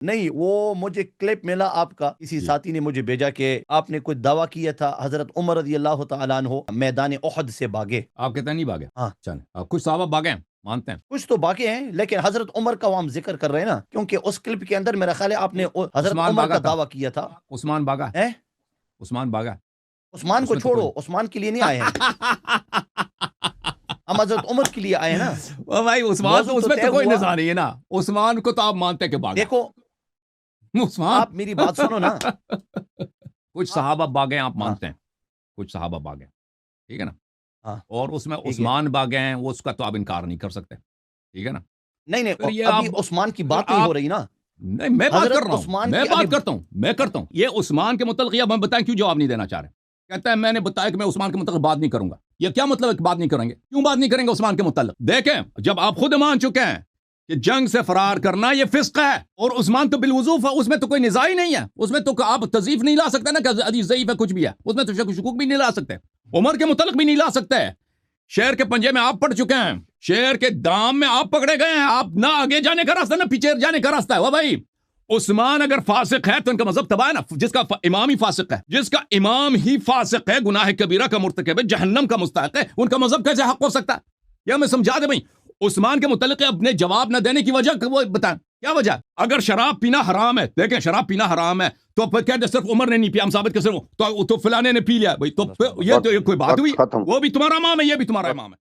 نہیں وہ مجھے کلپ ملا آپ کا، کسی ساتھی نے مجھے بھیجا کہ آپ نے کچھ دعویٰ کیا تھا حضرت عمر رضی اللہ تعالیٰ عنہ میدان احد سے بھاگے. آپ کہتے ہیں نہیں بھاگے؟ ہاں چلیں کچھ صحابہ بھاگے ہیں، مانتے ہیں کچھ تو باقی ہیں، لیکن حضرت عمر کا وہ ہم ذکر کر رہے ہیں نا، کیونکہ اس کلپ کے اندر میرا خیال ہے آپ نے حضرت عثمان عمر بھاگا کا تھا، دعویٰ کیا تھا. عثمان بھاگا، ہیں؟ عثمان بھاگا، عثمان اس کو میں تو چھوڑو، عثمان کے لیے نہیں آئے ہیں، ہم حضرت عمر کے لیے آئے ہیں نا. بھائی عثمان موضوع تو اس میں طے تو کوئی ہوا. نظام نہیں ہے نا، عثمان کو تو آپ مانتے ہیں کہ بھاگا. دیکھو عثمان آپ میری بات سنو نا. کچھ صحابہ بھاگے ہیں، آپ ہاں مانتے ہیں، کچھ صحابہ بھاگے ہیں، ٹھیک ہے نا، ہاں اور اس میں ٹھیک ہے. عثمان بھاگے ہیں، وہ اس کا تو آپ انکار نہیں کر سکتے، ٹھیک ہے نا. نہیں پھر یہ ابھی آپ عثمان کی پھر بات نہیں آپ ہو رہی نا. نہیں میں بات کر حضرت رہا ہوں، عثمان میں کی ابھی بات کرتا ہوں، میں کرتا ہوں. یہ عثمان کے متعلق یہ میں بتائیں کیوں جواب نہیں دینا چاہ رہے. کہتا ہے میں نے بتایا کہ میں عثمان کے متعلق بات نہیں کروں گا. یہ کیا مطلب ہے کہ بات نہیں کریں گے؟ کیوں بات نہیں کریں گے عثمان کے متعلق؟ دیکھیں جب آپ خود مان چکے ہیں کہ جنگ سے فرار کرنا یہ فسق ہے، اور عثمان تو بالوضوف ہے، اس میں تو کوئی نزاع ہی نہیں ہے، اس میں تو آپ تضعیف نہیں لا سکتے نا کہ حدیث ضعیف ہے کچھ بھی ہے، اس میں تو شک و شکوک بھی نہیں لا سکتے، عمر کے متعلق بھی نہیں لا سکتے. شیر کے پنجے میں آپ پڑ چکے ہیں، شیر کے دام میں آپ پکڑے گئے ہیں، آپ نہ آگے جانے کا راستہ نہ پیچھے جانے کا راستہ ہے. وہ بھائی عثمان اگر فاسق ہے تو ان کا مذہب تباہ ہے نا. جس کا امام ہی فاسق ہے، جس کا امام ہی فاسق ہے، گناہ کبیرہ کا مرتکب ہے، جہنم کا مستحق ہے، ان کا مذہب کیسے حق ہو سکتا ہے؟ یا میں سمجھا دیں بھائی عثمان کے متعلق اپنے جواب نہ دینے کی وجہ وہ بتائیں کیا وجہ. اگر شراب پینا حرام ہے، دیکھیں شراب پینا حرام ہے تو پھر کہتے صرف عمر نے نہیں پیا، ہم ثابت کر صرف تو فلانے نے پی لیا. بھائی تو یہ کوئی بات ہوئی؟ وہ بھی تمہارا امام ہے، یہ بھی تمہارا امام ہے.